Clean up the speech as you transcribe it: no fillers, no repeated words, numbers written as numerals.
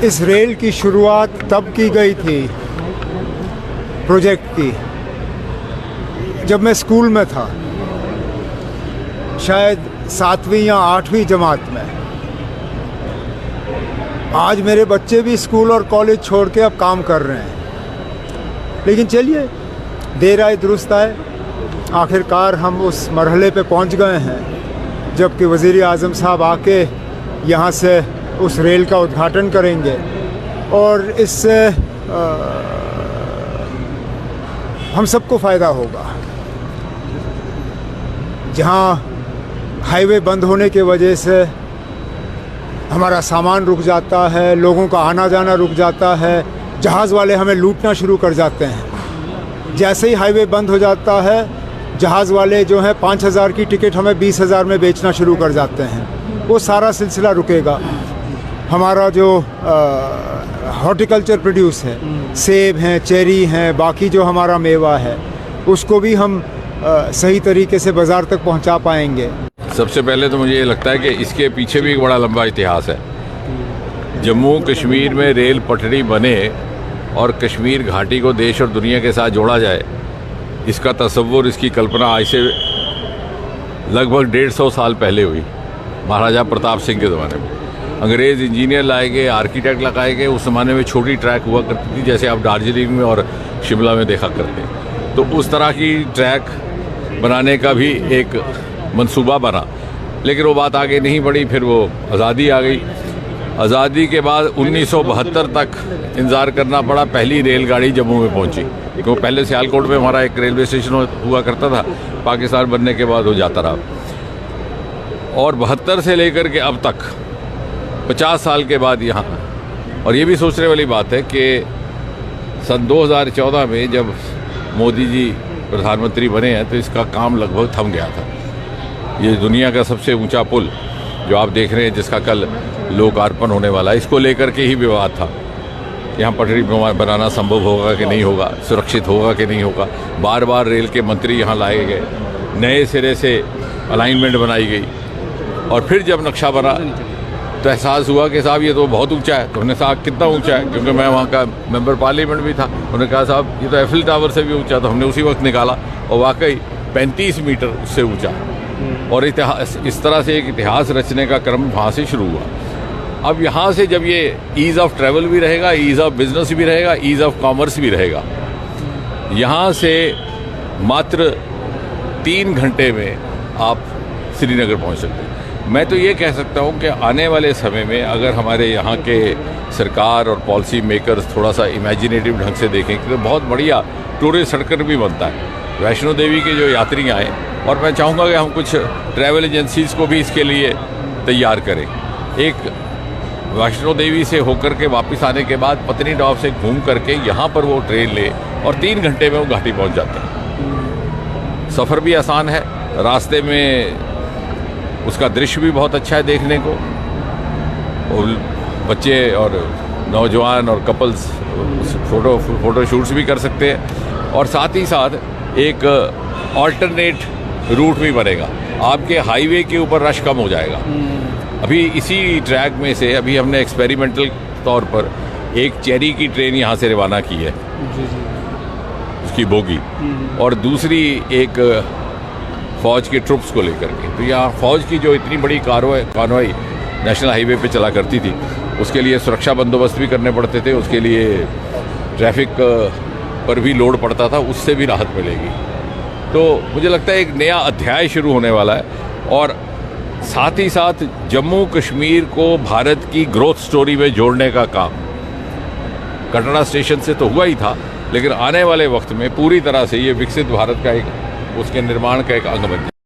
इस रेल की शुरुआत तब की गई थी प्रोजेक्ट की जब मैं स्कूल में था, शायद 7वीं या 8वीं जमात में। आज मेरे बच्चे भी स्कूल और कॉलेज छोड़ के अब काम कर रहे हैं। लेकिन चलिए, देर आए दुरुस्त आए, आखिरकार हम उस मरहले पे पहुंच गए हैं जबकि वज़ीर आज़म साहब आके यहाँ से उस रेल का उद्घाटन करेंगे और इससे हम सबको फ़ायदा होगा। जहाँ हाईवे बंद होने के वजह से हमारा सामान रुक जाता है, लोगों का आना जाना रुक जाता है, जहाज़ वाले हमें लूटना शुरू कर जाते हैं। जैसे ही हाईवे बंद हो जाता है, जहाज़ वाले जो हैं 5,000 की टिकट हमें 20,000 में बेचना शुरू कर जाते हैं। वो सारा सिलसिला रुकेगा। हमारा जो हॉर्टिकल्चर प्रोड्यूस है, सेब हैं, चेरी हैं, बाकी जो हमारा मेवा है, उसको भी हम सही तरीके से बाज़ार तक पहुंचा पाएंगे। सबसे पहले तो मुझे ये लगता है कि इसके पीछे भी एक बड़ा लंबा इतिहास है। जम्मू कश्मीर में रेल पटरी बने और कश्मीर घाटी को देश और दुनिया के साथ जोड़ा जाए, इसका तसव्वुर, इसकी कल्पना आज से लगभग 150 साल पहले हुई, महाराजा प्रताप सिंह के ज़माने में। अंग्रेज़ इंजीनियर लाए गए, आर्किटेक्ट लगाए गए। उस ज़माने में छोटी ट्रैक हुआ करती थी, जैसे आप दार्जिलिंग में और शिमला में देखा करते हैं। तो उस तरह की ट्रैक बनाने का भी एक मंसूबा बना, लेकिन वो बात आगे नहीं बढ़ी। फिर वो आज़ादी आ गई। आज़ादी के बाद 1972 तक इंतज़ार करना पड़ा, पहली रेलगाड़ी जम्मू में पहुंची। क्योंकि पहले सियालकोट में हमारा एक रेलवे स्टेशन हुआ करता था, पाकिस्तान बनने के बाद हो जाता रहा। और 72 से लेकर के अब तक 50 साल के बाद यहाँ, और ये भी सोचने वाली बात है कि सन 2014 में जब मोदी जी प्रधानमंत्री बने हैं तो इसका काम लगभग थम गया था। ये दुनिया का सबसे ऊंचा पुल जो आप देख रहे हैं, जिसका कल लोकार्पण होने वाला है, इसको लेकर के ही विवाद था। यहाँ पटरी बनाना संभव होगा कि नहीं होगा, सुरक्षित होगा कि नहीं होगा। बार बार रेल के मंत्री यहाँ लाए गए, नए सिरे से अलाइनमेंट बनाई गई, और फिर जब नक्शा बना तो एहसास हुआ कि साहब ये तो बहुत ऊंचा है। तो हमने कहा कितना ऊंचा है, क्योंकि मैं वहाँ का मेंबर पार्लियामेंट भी था। उन्होंने कहा साहब ये तो एफिल टावर से भी ऊंचा। तो हमने उसी वक्त निकाला और वाकई 35 मीटर उससे ऊंचा। और इतिहास, इस तरह से एक इतिहास रचने का क्रम वहाँ से शुरू हुआ। अब यहाँ से जब ये ईज़ ऑफ ट्रैवल भी रहेगा, ईज़ ऑफ बिजनेस भी रहेगा, ईज़ ऑफ कॉमर्स भी रहेगा। यहाँ से मात्र 3 घंटे में आप श्रीनगर पहुँच सकते हैं। मैं तो ये कह सकता हूँ कि आने वाले समय में अगर हमारे यहाँ के सरकार और पॉलिसी मेकर्स थोड़ा सा इमेजिनेटिव ढंग से देखें तो बहुत बढ़िया टूरिस्ट सर्किट भी बनता है। वैष्णो देवी के जो यात्री आए, और मैं चाहूँगा कि हम कुछ ट्रैवल एजेंसीज़ को भी इसके लिए तैयार करें। एक वैष्णो देवी से होकर के वापस आने के बाद पत्नीटॉप से घूम करके यहाँ पर वो ट्रेन ले और 3 घंटे में वो घाटी पहुँच जाते हैं। सफ़र भी आसान है, रास्ते में उसका दृश्य भी बहुत अच्छा है देखने को, और बच्चे और नौजवान और कपल्स फ़ोटो शूट्स भी कर सकते हैं। और साथ ही साथ एक ऑल्टरनेट रूट भी बनेगा, आपके हाईवे के ऊपर रश कम हो जाएगा। अभी इसी ट्रैक में से अभी हमने एक्सपेरिमेंटल तौर पर एक चेरी की ट्रेन यहाँ से रवाना की है, उसकी बोगी, और दूसरी एक फ़ौज के ट्रुप्स को लेकर के। तो यहाँ फ़ौज की जो इतनी बड़ी कार्रवाई नेशनल हाईवे पे चला करती थी, उसके लिए सुरक्षा बंदोबस्त भी करने पड़ते थे, उसके लिए ट्रैफिक पर भी लोड पड़ता था, उससे भी राहत मिलेगी। तो मुझे लगता है एक नया अध्याय शुरू होने वाला है। और साथ ही साथ जम्मू कश्मीर को भारत की ग्रोथ स्टोरी में जोड़ने का काम कटरा स्टेशन से तो हुआ ही था, लेकिन आने वाले वक्त में पूरी तरह से ये विकसित भारत का एक, उसके निर्माण का एक अंग बन जाए।